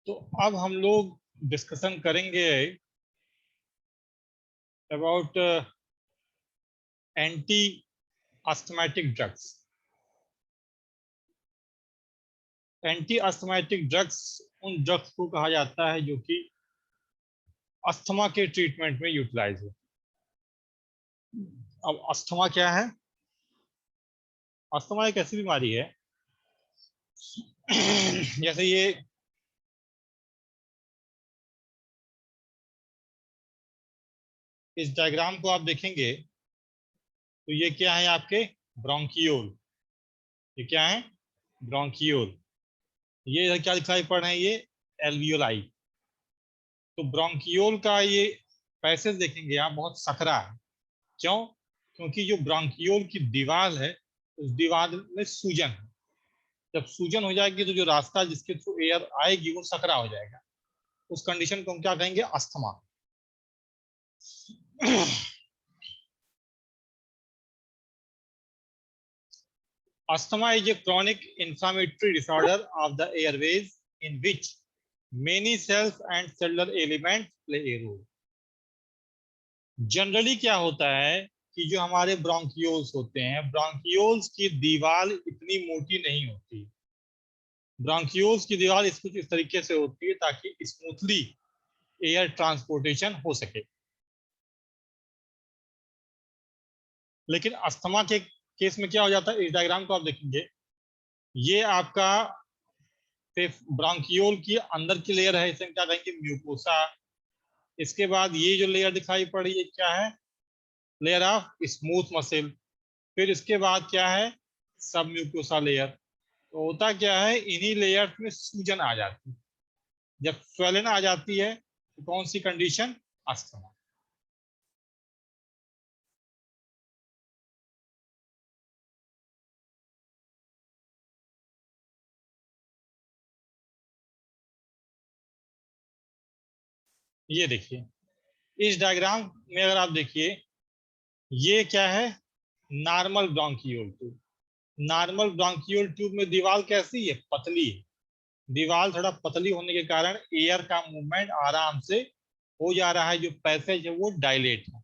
तो अब हम लोग डिस्कशन करेंगे about anti asthmatic drugs. Anti asthmatic drugs उन ड्रग्स को कहा जाता है जो कि अस्थमा के ट्रीटमेंट में यूटिलाइज हो। अब अस्थमा क्या है? अस्थमा एक ऐसी बीमारी है जैसे ये इस डायग्राम को आप देखेंगे तो ये क्या है आपके ब्रोंकियोल। ये क्या है? ब्रोंकियोल। ये इधर क्या दिखाई पड़ रहे हैं? ये एल्वियोलाई। तो ब्रोंकियोल का ये पैसेज देखेंगे आप, बहुत सकरा है। क्यों? क्योंकि जो ब्रोंकियोल की दीवार है उस दीवार में सूजन है। जब सूजन हो जाएगी तो जो रास्ता जिसके थ्रू एयर आएगी वो सकरा हो जाएगा। उस कंडीशन को हम क्या कहेंगे? Asthma. Asthma is a chronic inflammatory disorder of the airways in which many cells and cellular elements play a role. Generally क्या होता है कि जो हमारे ब्रोंकियोल्स होते हैं, ब्रोंकियोल्स की दीवार इतनी मोटी नहीं होती। ब्रोंकियोल्स की दीवार कुछ इस तरीके से होती है ताकि स्मूथली एयर ट्रांसपोर्टेशन हो सके। लेकिन अस्थमा के केस में क्या हो जाता है? इस डायग्राम को आप देखेंगे, ये आपका ब्रोंकियोल की अंदर की लेयर है, इसे क्या कहेंगे? म्यूकोसा। इसके बाद ये जो लेयर दिखाई पड़ी है क्या है? Layer of smooth muscle. फिर इसके बाद क्या है? सब म्यूकोसा लेयर। तो होता क्या है, इन्हीं लेयर्स में सूजन आ जाती है। जब स्वेलन आ जाती है तो कौन सी कंडीशन? अस्थमा। ये देखिए इस डायग्राम में अगर आप देखिए, ये क्या है? Normal bronchiole tube. Normal bronchiole tube में दीवार कैसी है? पतली है। दीवार थोड़ा पतली होने के कारण एयर का मूवमेंट आराम से हो जा रहा है, जो पैसेज है वो डायलेट है।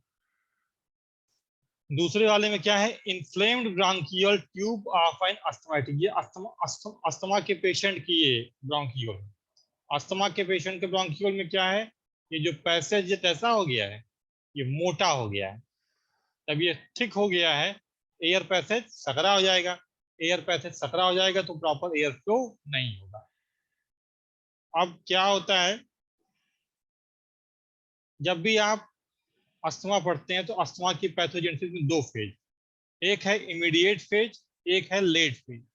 दूसरे वाले में क्या है? Inflamed bronchial tube of an asthmatic. ये अस्थमा के पेशेंट की ये ब्रोंकियोल। अस्थमा के पेशेंट के ब्रोंकियोल में क्या है? ये जो पैसेज ये कैसा हो गया है? ये मोटा हो गया है। तब ये थिक हो गया है, एयर पैसेज सकरा हो जाएगा। एयर पैसेज सकरा हो जाएगा तो प्रॉपर एयर फ्लो नहीं होगा। अब क्या होता है, जब भी आप अस्थमा पढ़ते हैं तो अस्थमा की पैथोजेनेसिस में दो फेज, एक है इमीडिएट फेज, एक है लेट फेज।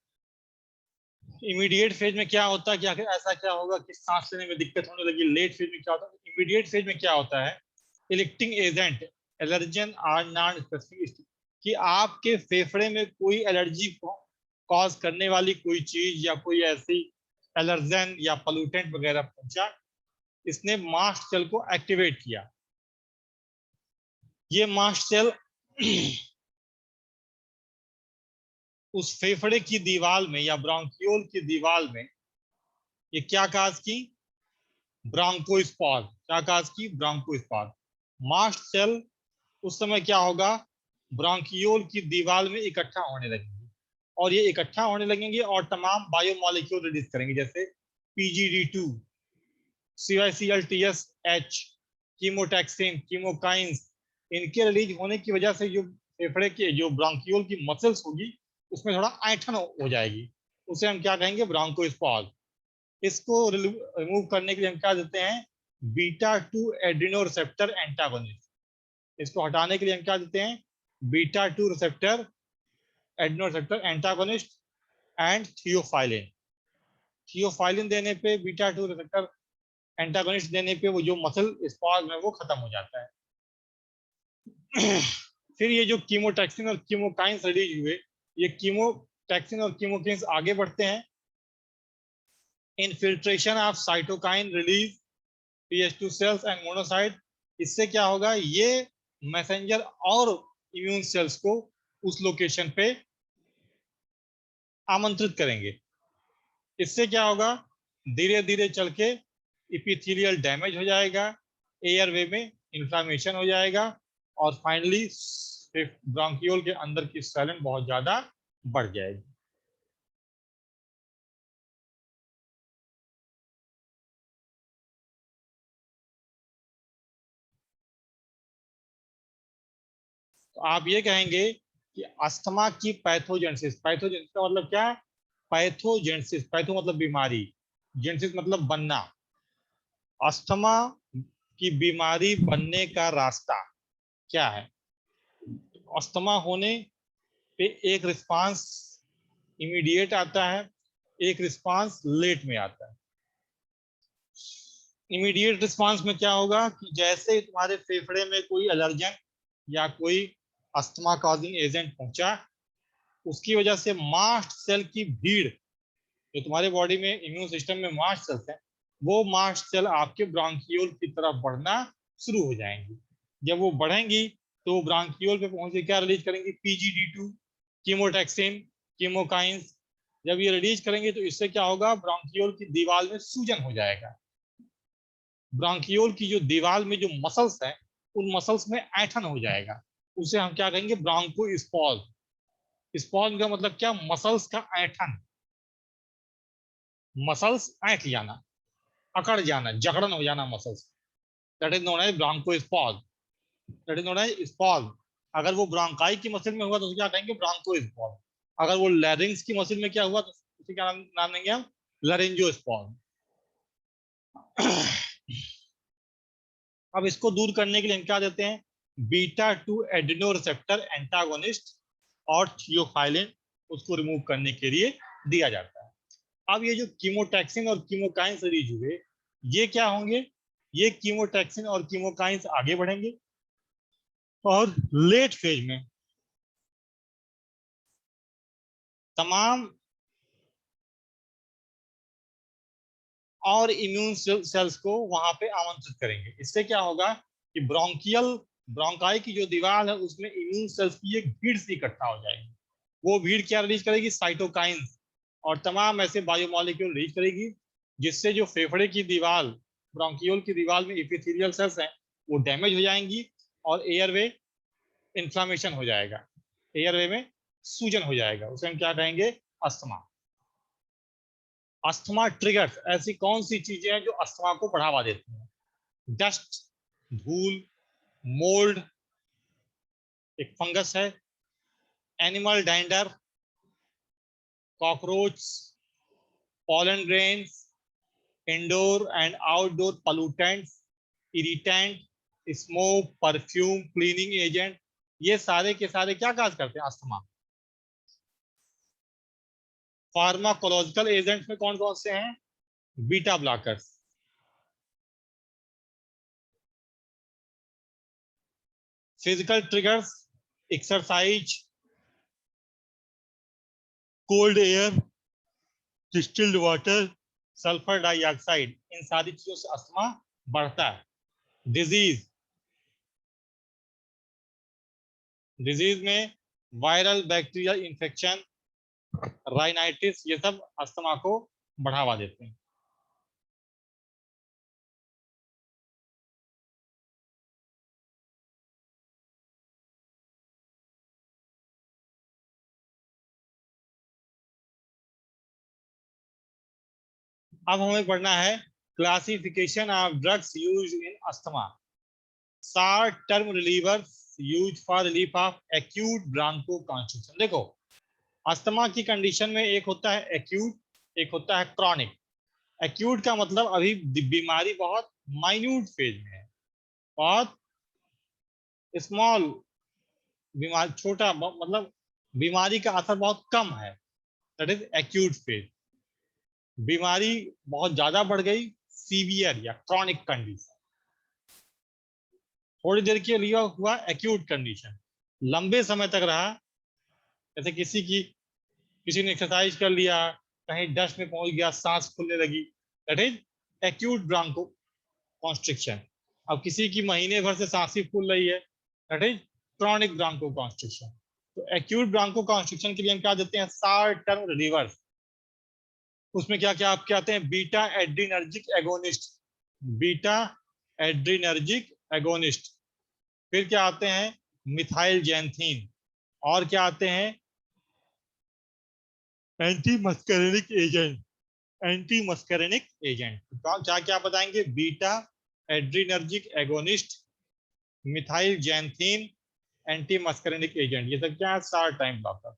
इमीडिएट फेज में क्या होता है कि आखिर ऐसा क्या होगा कि सांस लेने में दिक्कत होने लगी? लेट फेज में क्या होता है? इमीडिएट फेज में क्या होता है? Eliciting agent allergen or non specific, कि आपके फेफड़े में कोई एलर्जी कॉज करने वाली कोई चीज या कोई ऐसी एलर्जन या पोल्यूटेंट वगैरह पहुंचा, इसने मास्ट सेल को एक्टिवेट किया। ये मास्ट सेल उस फेफड़े की दीवार में या ब्रोंकियोल की दीवार में ये क्या काज की? ब्रोंकोस्पॉज। क्या काज की? ब्रोंकोस्पॉज। मास्ट सेल उस समय क्या होगा? ब्रोंकियोल की दीवार में इकट्ठा होने लगेंगे, और ये इकट्ठा होने लगेंगे और तमाम बायोमोलिक्यूल रिलीज करेंगे, जैसे PGD2, CYCLTSH, कीमोटैक्सिन, कीमोकाइंस। इनके रिलीज होने की वजह से जो फेफड़े के जो ब्रोंकियोल की मसल्स होगी उसमें थोड़ा ऐंठन हो जाएगी। उसे हम क्या कहेंगे? ब्रोंकोस्पॉज। इसको रिमूव करने के लिए हम क्या देते हैं? Beta 2 Adreno receptor antagonist. इसको हटाने के लिए हम क्या देते हैं? Beta 2 receptor Adreno receptor antagonist and theophylline. Theophylline देने पे, बीटा 2 रिसेप्टर एंटागोनिस्ट देने पे वो जो मसल स्पॉज में वो खत्म हो जाता है। फिर ये जो कीमोटैक्सिन और कीमोकाइंस रिलीज हुए, ये कीमोटैक्सिन और कीमोकाइंस आगे बढ़ते हैं। Infiltration of cytokine release TH2 cells and monocyte. इससे क्या होगा? ये मैसेंजर और इम्यून सेल्स को उस लोकेशन पे आमंत्रित करेंगे। इससे क्या होगा? धीरे धीरे चल के इपिथेलियल डैमेज हो जाएगा, एयरवे में इंफ्लामेशन हो जाएगा, और फाइनली ब्रोंकियोल के अंदर की स्वैलन बहुत ज्यादा बढ़ जाएगी। तो आप ये कहेंगे कि अस्थमा की पैथोजेनेसिस, पैथोजेनेसिस का मतलब क्या है? पैथोजेनेसिस, पैथो मतलब बीमारी, जेनेसिस मतलब बनना। अस्थमा की बीमारी बनने का रास्ता क्या है? अस्थमा होने पे एक रिस्पांस इमीडिएट आता है, एक रिस्पांस लेट में आता है। इमीडिएट रिस्पांस में क्या होगा कि जैसे तुम्हारे फेफड़े में कोई एलर्जन या कोई अस्थमा कॉजिंग एजेंट पहुंचा, उसकी वजह से मास्ट सेल की भीड़, जो तुम्हारे बॉडी में इम्यून सिस्टम में मास्ट सेल्स हैं, वो मास्ट सेल आपके ब्रांकियोल की तरफ बढ़ना शुरू हो जाएंगी। जब वो बढ़ेंगी तो ब्रांकियोल पे पहुंच के क्या रिलीज करेंगी? PGD2, कीमोटैक्सिन, chemokines. जब ये रिलीज करेंगे तो इससे क्या होगा? ब्रांकियोल की दीवार में सूजन हो जाएगा। ब्रांकियोल की जो दीवार में जो मसल्स हैं, उन मसल्स में ऐठन हो जाएगा। उसे हम क्या कहेंगे? ब्रांको स्पॉज का मतलब क्या? मसल्स का ऐठन, मसल्स ऐठ जाना, अकड़ जाना, जकड़न हो जाना muscles, that is known as bronchospasm. That is known as spasm. अगर वो ब्रांकाई की मसल में हुआ तो उसे क्या कहेंगे? ब्रांकोस्पॉज। अगर वो लैरिंग्स की मसल में क्या हुआ तो उसे क्या नाम देंगे हम? लैरिंजियोस्पॉज। अब इसको दूर करने के लिए हम क्या देते हैं? बीटा 2 एड्रिनो रिसेप्टर एंटागोनिस्ट और थियोफाइलिन, उसको रिमूव करने के लिए दिया जाता है। अब ये जो कीमोटैक्सिन और कीमोकाइन रिलीज हुए, ये क्या होंगे? ये कीमोटैक्सिन और कीमोकाइंस आगे बढ़ेंगे और लेट फेज में तमाम और इम्यून सेल्स को वहां पे आमंत्रित करेंगे। इससे क्या होगा कि ब्रोंकाई की जो दीवार है उसमें इम्यून सेल्स की एक भीड़ सी इकट्ठा हो जाएगी। वो भीड़ क्या रिलीज करेगी? साइटोकाइंस और तमाम ऐसे बायोमोलिक्यूल रिलीज करेगी, जिससे जो फेफड़े की दीवार, ब्रोंकियोल की दीवार में इपिथेलियल सेल्स हैं, वो डैमेज हो जाएंगी और एयरवे इंफ्लामेशन हो जाएगा, एयरवे में सूजन हो जाएगा। उसे हम क्या कहेंगे? अस्थमा। अस्थमा ट्रिगर्स, ऐसी कौन सी चीजें हैं जो अस्थमा को बढ़ावा देती हैं? डस्ट, धूल, मोल्ड, एक फंगस है, animal dander, cockroach, pollen grains, indoor and outdoor pollutants, irritant, smoke, perfume, cleaning agent, ये सारे के सारे क्या काज करते हैं? अस्थमा। फार्माकोलॉजिकल एजेंट्स में कौन कौन से हैं? Beta blockers. Physical triggers, exercise, cold air, distilled water, sulphur dioxide, इन सारी चीजों से अस्थमा बढ़ता है। डिजीज, डिजीज में वायरल बैक्टीरियल इंफेक्शन, राइनाइटिस, ये सब अस्थमा को बढ़ावा देते हैं। अब हमें पढ़ना है classification of drugs used in asthma. Short term relievers used for relief of acute bronchoconstriction. देखो, अस्थमा की कंडीशन में एक होता है एक्यूट, एक होता है क्रॉनिक। एक्यूट का मतलब अभी बीमारी बहुत माइन्यूट फेज में है, बहुत स्मॉल बीमारी, छोटा मतलब बीमारी का असर बहुत कम है, दैट इज एक्यूट फेज। बीमारी बहुत ज्यादा बढ़ गई, सीवियर या क्रॉनिक कंडीशन। थोड़ी देर के लिए हुआ एक्यूट कंडीशन, लंबे समय तक रहा, जैसे किसी ने एक्सरसाइज कर लिया, कहीं डस्ट में पहुंच गया, सांस फूलने लगी, that is acute bronchoconstriction. अब किसी की महीने भर से सांस ही फूल रही है, that is chronic bronchoconstriction. तो एक्यूट ब्रोंको कॉन्स्ट्रिक्शन के लिए हम क्या देते हैं? Short term relievers. उसमें क्या क्या आपके आते हैं? Beta adrenergic agonist, beta adrenergic agonist, फिर क्या आते हैं मिथाइल जैंथीन, और क्या आते हैं anti muscarinic agent, anti muscarinic agent. क्या क्या बताएंगे, beta adrenergic agonist, methyl xanthine, anti muscarinic agent, ये सब क्या है 4 टाइम ब्लॉकर।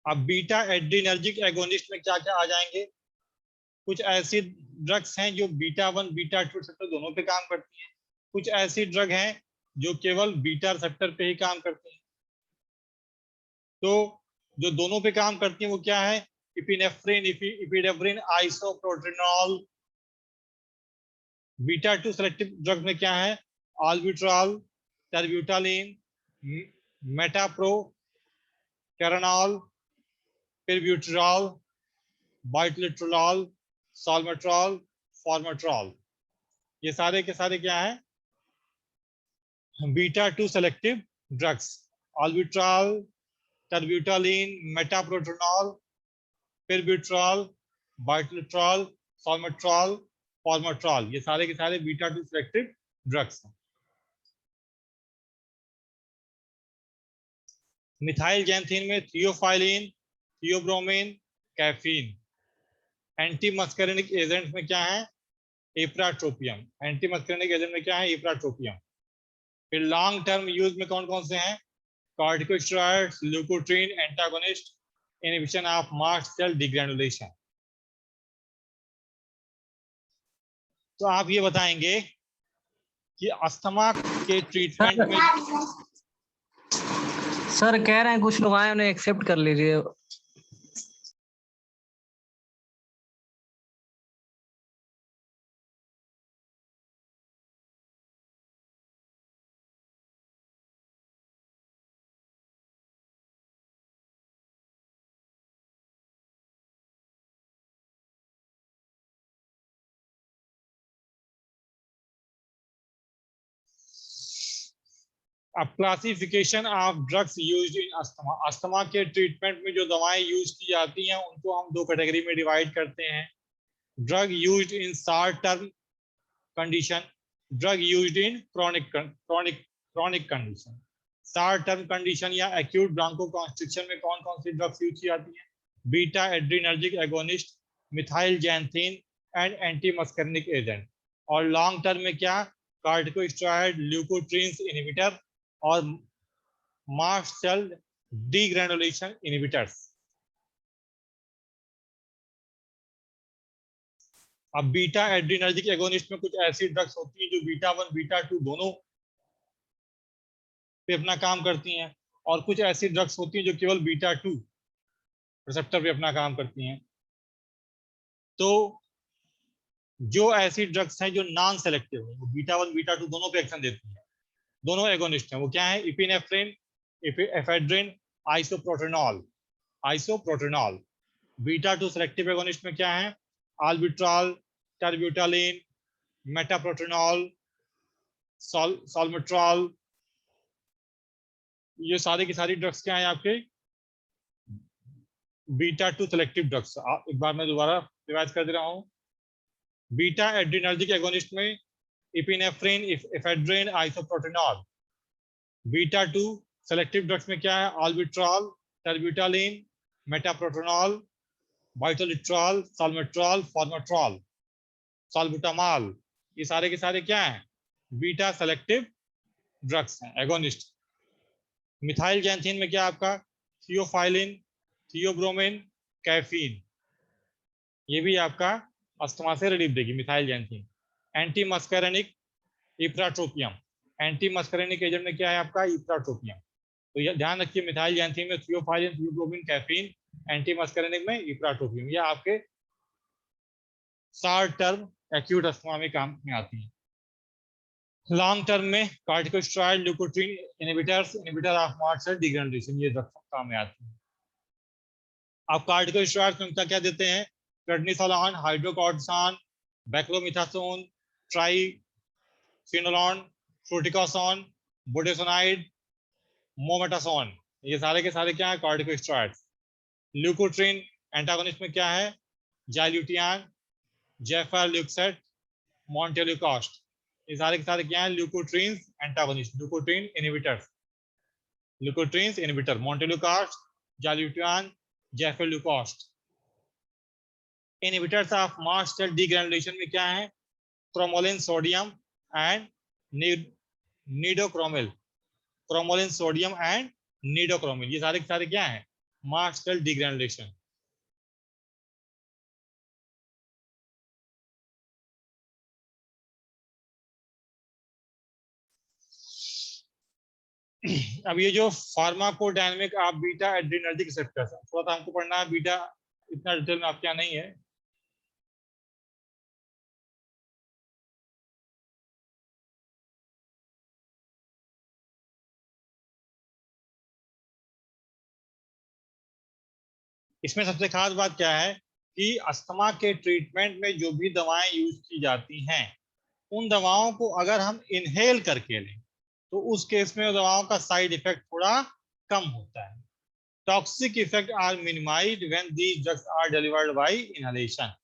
अब बीटा एड्रीनर्जिक एगोनिस्ट में क्या क्या आ जाएंगे, कुछ ऐसी ड्रग्स हैं जो बीटा 1 बीटा 2 रिसेप्टर दोनों पे काम करती हैं, कुछ ऐसी ड्रग हैं जो केवल बीटा रिसेप्टर पे ही काम करती हैं। तो जो दोनों पे काम करती हैं वो क्या है, इपिनेफ्रिन, इपिडेफ्रिन, आइसोप्रोटेनॉल। बीटा 2 सेलेक्टिव ड्रग्स में क्या है, आल्बिट्रॉल, टर्ब्यूटालिन, मेटाप्रो, कैरनॉल, पिरब्यूटरॉल, बाइटलिट्रोल, सॉल्मेट्रॉल, फॉर्मेट्रॉल, ये सारे के सारे क्या है बीटा 2 सेलेक्टिव ड्रग्स। आल्बिट्रॉल, टर्ब्यूटालिन, मेटाप्रोटेनॉल, पिरब्यूटरॉल, बाइटलिट्रोल, सॉल्मेट्रॉल, फॉर्मेट्रॉल, ये सारे के सारे बीटा 2 सेलेक्टिव ड्रग्स हैं। मिथाइल जैंथीन में theophylline, theobromine, caffeine. Anti muscarinic agent में क्या है, इप्राट्रोपियम, एंटी मस्करेनिक एजेंट में क्या है, इप्राट्रोपियम। फिर लॉन्ग टर्म यूज में कौन कौन से हैं, corticosteroids, leukotriene antagonist, inhibition of mast cell degranulation. तो आप ये बताएंगे कि अस्थमा के ट्रीटमेंट में, सर कह रहे हैं कुछ लोग आए उन्हें एक्सेप्ट कर लीजिए। अब classification of drugs used in asthma, asthma के ट्रीटमेंट में जो दवाएं यूज की जाती हैं उनको हम 2 कैटेगरी में डिवाइड करते हैं, drug used in short term condition, drug used in chronic condition. Short term condition या एक्यूट ब्रोंकोकॉन्स्ट्रिक्शन में कौन कौन सी ड्रग्स यूज की जाती हैं, beta adrenergic agonist, methyl xanthine and anti muscarinic agent. और लॉन्ग टर्म में क्या, कार्टिकोस्टेरॉइड, ल्यूकोट्रीन्स इनहिबिटर और मास्ट सेल डीग्रेनुलेशन इनहिबिटर्स। अब बीटा एड्रीनर्जिक एगोनिस्ट में कुछ ऐसी ड्रग्स होती हैं जो बीटा 1 बीटा 2 दोनों पे अपना काम करती हैं, और कुछ ऐसी ड्रग्स होती हैं जो केवल बीटा 2 रिसेप्टर पे अपना काम करती हैं। तो जो ऐसी ड्रग्स हैं जो नॉन सेलेक्टिव है, वो बीटा 1 बीटा 2 दोनों पे एक्शन देती हैं, दोनों एगोनिस्ट हैं, वो क्या है, epinephrine, ephedrine, isoproterenol, isoproterenol. Beta 2 selective agonist में क्या है, आल्बिट्रॉल, टर्ब्यूटालिन, मेटाप्रोटेनॉल, सॉल्मेट्रॉल, ये सारी की सारी ड्रग्स क्या है आपके बीटा 2 सेलेक्टिव ड्रग्स। एक बार मैं दोबारा रिवाइज कर दे रहा हूँ, बीटा एड्रीनर्जिक एगोनिस्ट में epinephrine, ephedrine, isoproterenol. Beta 2 selective drugs में क्या है, आल्बिट्रॉल, टर्ब्यूटालिन, मेटाप्रोटेनॉल, बाइटोलिट्रॉल, सॉल्मेट्रॉल, फॉर्मेट्रॉल, सॉल्बुटामॉल, ये सारे के सारे क्या हैं, बीटा सेलेक्टिव ड्रग्स हैं, एगोनिस्ट। मिथाइल जैंथीन में क्या आपका, थियोफाइलिन, थियोब्रोमिन, कैफीन, ये भी आपका अस्थमा से रिलीफ देगी methyl xanthine. Anti muscarinic ipratropium, anti muscarinic agent में क्या है आपका, इप्राट्रोपियम। तो ये ध्यान रखिए, मिथाइल जैंथीन में theophylline, theobromine, caffeine, anti muscarinic में इप्राट्रोपियम, ये आपके शॉर्ट टर्म एक्यूट अस्थमा में काम में आती है। लॉन्ग टर्म में corticosteroid, leukotriene inhibitors, inhibitor of mast cell degranulation, ये ड्रग्स काम में आती है। आप कार्टिकोस्टेरॉइड्स में क्या क्या देते हैं, प्रेडनिसोलोन, हाइड्रोकॉर्टिसोन, बैक्लोमिथासोन, ट्राइसिनोलोन, फ्लूटिकासोन, बुटेसोनाइड, मोमेटासोन, ये सारे के सारे क्या है कार्टिकोस्टेरॉइड्स। ल्यूकोट्रीन एंटागोनिस्ट में क्या है, जाइल्यूटियान, जेफालुक्सेट, मोंटेलुकास्ट, ये सारे के सारे क्या है? Leukotrienes antagonist, leukotriene inhibitors, leukotrienes inhibitor, montelukast, zileuton, zafirlukast. Inhibitors of mast cell degranulation में क्या है? Cromolyn sodium and nedocromil, cromolyn sodium and nedocromil, ये सारे के सारे क्या है? Mast cell degranulation. अब ये जो फार्माकोडायनेमिक आप बीटा एड्रेनर्जिक रिसेप्टर्स, थोड़ा सा हमको पढ़ना है बीटा, इतना डिटेल में आपके यहाँ नहीं है। इसमें सबसे खास बात क्या है कि अस्थमा के ट्रीटमेंट में जो भी दवाएं यूज की जाती हैं, उन दवाओं को अगर हम इनहेल करके लें तो उस केस में दवाओं का साइड इफेक्ट थोड़ा कम होता है। Toxic effect are minimised when these drugs are delivered by inhalation.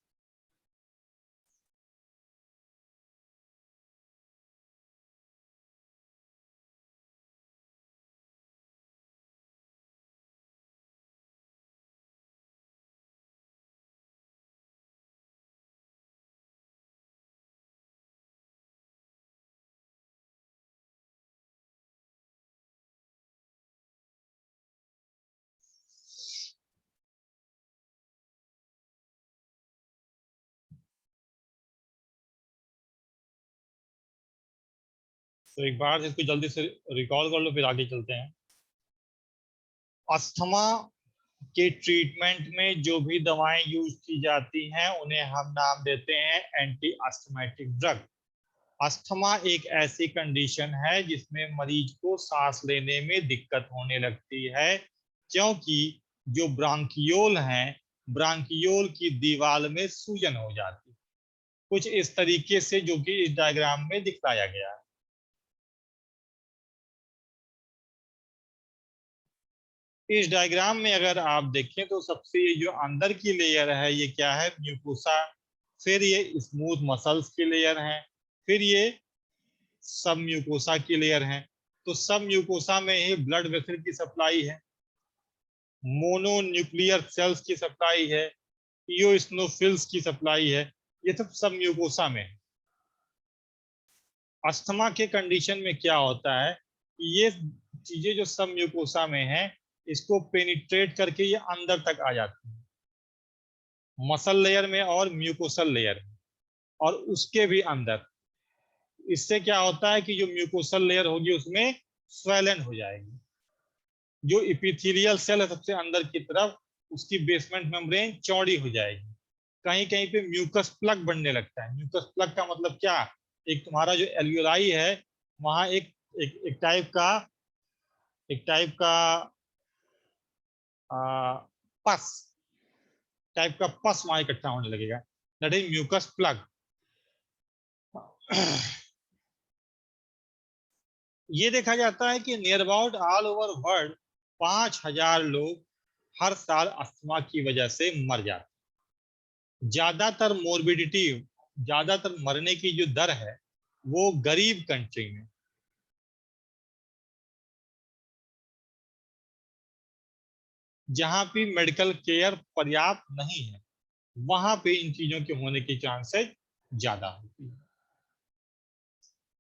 तो एक बार इसको जल्दी से रिकॉल कर लो, फिर आगे चलते हैं। अस्थमा के ट्रीटमेंट में जो भी दवाएं यूज की जाती हैं उन्हें हम नाम देते हैं एंटी अस्थमेटिक ड्रग। अस्थमा एक ऐसी कंडीशन है जिसमें मरीज को सांस लेने में दिक्कत होने लगती है, क्योंकि जो ब्रांकियोल हैं, ब्रांकियोल की दीवार में सूजन हो जाती है, कुछ इस तरीके से, जो कि इस डायग्राम में दिखाया गया है। इस डायग्राम में अगर आप देखें तो सबसे ये जो अंदर की लेयर है ये क्या है? म्यूकोसा। फिर ये स्मूथ मसल्स की लेयर है, फिर ये सब म्यूकोसा की लेयर है। तो सब म्यूकोसा में ही ब्लड वेसल की सप्लाई है, मोनोन्यूक्लियर सेल्स की सप्लाई है, इओसिनोफिल्स की सप्लाई है, ये सब म्यूकोसा में है। अस्थमा के कंडीशन में क्या होता है, ये चीजें जो सब म्यूकोसा में है, इसको पेनिट्रेट करके ये अंदर तक आ जाती है, मसल लेयर में और म्यूकोसल लेयर में, और उसके भी अंदर। इससे क्या होता है कि जो म्यूकोसल लेयर होगी उसमें स्वेलन हो जाएगी। जो इपिथेलियल सेल है सबसे अंदर की तरफ, उसकी बेसमेंट मेम्ब्रेन चौड़ी हो जाएगी। कहीं कहीं पे म्यूकस प्लग बनने लगता है। म्यूकस प्लग का मतलब क्या? एक तुम्हारा जो एल्वियोलाई है, वहां एक टाइप का पस टाइप का पस वहां इकट्ठा होने लगेगा, दैट इज म्यूकस प्लग। ये देखा जाता है कि near about all over world 5,000 लोग हर साल अस्थमा की वजह से मर जाते हैं। ज्यादातर मोर्बिडिटी, ज्यादातर मरने की जो दर है वो गरीब कंट्री में, जहां पे मेडिकल केयर पर्याप्त नहीं है, वहां पे इन चीजों के होने की चांसेस ज्यादा होती है।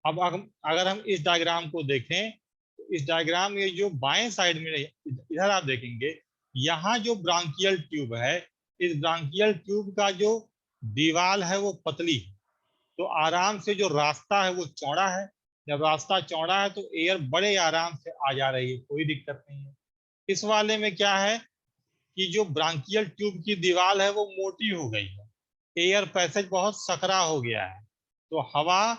अब अगर हम इस डायग्राम को देखें तो इस डायग्राम में जो बाएं साइड में इधर आप देखेंगे, यहाँ जो ब्रांकियल ट्यूब है, इस ब्रांकियल ट्यूब का जो दीवार है वो पतली है, तो आराम से जो रास्ता है वो चौड़ा है। जब रास्ता चौड़ा है तो एयर बड़े आराम से आ जा रही है, कोई दिक्कत नहीं है। इस वाले में क्या है कि जो ब्रांकियल ट्यूब की दीवार है वो मोटी हो गई है, एयर पैसेज बहुत सकरा हो गया है, तो हवा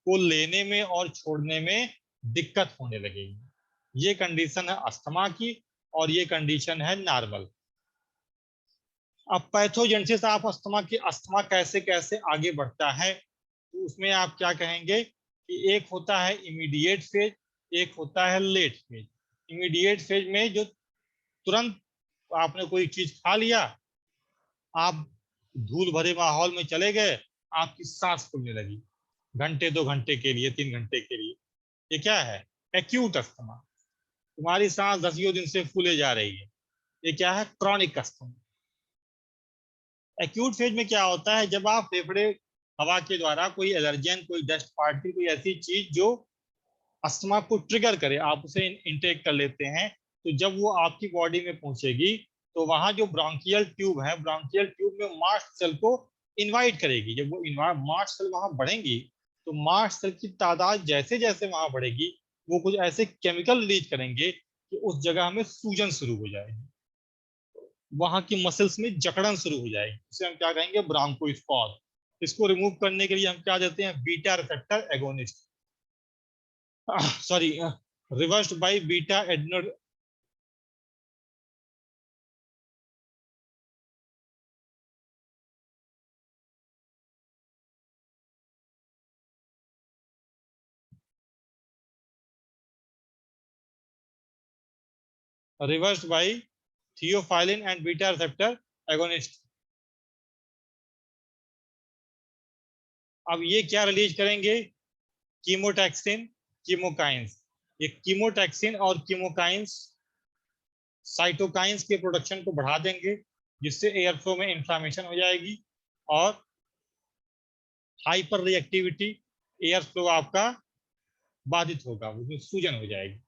को लेने में और छोड़ने में दिक्कत होने लगेगी। ये कंडीशन है अस्थमा की, और ये कंडीशन है नॉर्मल। अब पैथोजेनेसिस ऑफ अस्थमा की, अस्थमा कैसे कैसे आगे बढ़ता है, तो उसमें आप क्या कहेंगे कि एक होता है इमीडिएट फेज, एक होता है लेट फेज। इमीडिएट फेज में जो तुरंत आपने कोई चीज खा लिया, आप धूल भरे माहौल में चले गए, आपकी सांस फूलने लगी, घंटे 2 घंटे के लिए, 3 घंटे के लिए। ये क्या है? Acute asthma. तुम्हारी सांस 10 दिन से फूले जा रही है, ये क्या है? Chronic asthma. एक्यूट फेज में क्या होता है? जब आप फेफड़े हवा के द्वारा कोई एलर्जेन, कोई डस्ट पार्टिकल, कोई ऐसी चीज जो अस्थमा को ट्रिगर करे, आप उसे इनटेक कर लेते हैं, तो जब वो आपकी बॉडी में पहुंचेगी तो वहां जो ब्रांकियल ट्यूब है, ब्रांकियल ट्यूब में मास्ट सेल को इनवाइट करेगी। जब वो मास्ट सेल वहां बढ़ेंगी तो मास्ट सेल की तादाद जैसे जैसे वहां बढ़ेगी, वो कुछ ऐसे केमिकल रिलीज करेंगे कि उस जगह में सूजन शुरू हो जाएगी, वहां की मसल्स में जकड़न शुरू हो जाएगी। इसे हम क्या कहेंगे? ब्रांकोस्पॉज। इसको रिमूव करने के लिए हम क्या देते हैं? Beta receptor agonist, sorry, reversed by beta adeno, reversed by theophylline and beta receptor agonist. अब ये क्या रिलीज करेंगे? Chemotaxin, chemokines. ये कीमोटैक्सिन और कीमोकाइंस साइटोकाइंस के प्रोडक्शन को बढ़ा देंगे, जिससे एयर फ्लो में इंफ्लेमेशन हो जाएगी और हाइपर रिएक्टिविटी, एयर फ्लो आपका बाधित होगा, उसमें सूजन हो जाएगी।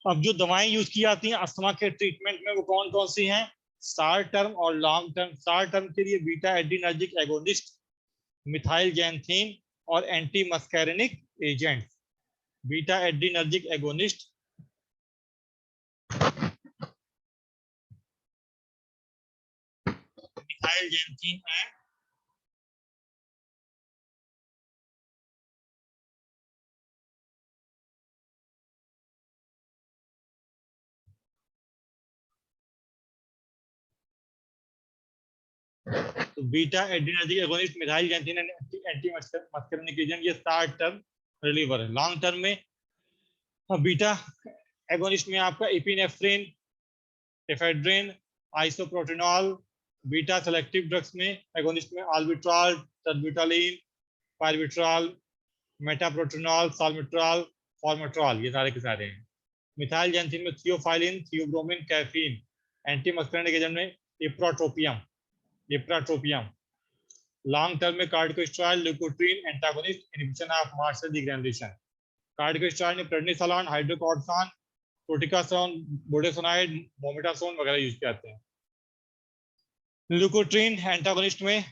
अब जो दवाएं यूज की जाती हैं अस्थमा के ट्रीटमेंट में, वो कौन कौन सी हैं? शॉर्ट टर्म और लॉन्ग टर्म। शॉर्ट टर्म के लिए beta adrenergic agonist, methyl xanthine और anti muscarinic agent. Beta adrenergic agonist methyl xanthine है, तो beta adrenergic agonist, methyl xanthine and anti muscarinic agent, ये शॉर्ट टर्म रिलीवर है। Long term में beta agonist में आपका epinephrine, ephedrine, isoproterenol. Beta selective drugs में agonist में albuterol, टर्बिटालिन, पायरबिट्रॉल, मेटाप्रोटेनॉल, साल्मिट्रॉल, फॉर्मेट्रॉल, ये सारे के सारे हैं। मिथाइल जैंथीन में theophylline, theobromine, caffeine. Anti muscarinic agent में इप्राट्रोपियम, इप्राट्रोपियम। लॉन्ग टर्म में corticosteroid, leukotriene antagonist, inhibition of mast cell degranulation. Corticosteroid में prednisolone, hydrocortisone, fluticasone, budesonide, mometasone वगैरह यूज किए जाते हैं। ल्यूकोट्रीन एंटागोनिस्ट में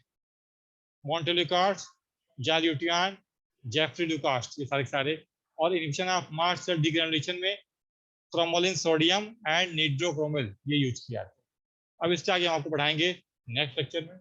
मोंटेल्यूकास्ट, जाल्यूटिन, जेफ्रीलुकास्ट, ये सारे सारे। और इनहिबिशन ऑफ मास्ट सेल डिग्रेनुलेशन में क्रोमोलिन सोडियम एंड निड्रोक्रोमिल, ये यूज किया जाता है। अब इसके आगे हम आपको पढ़ाएंगे नेक्स्ट लेक्चर में।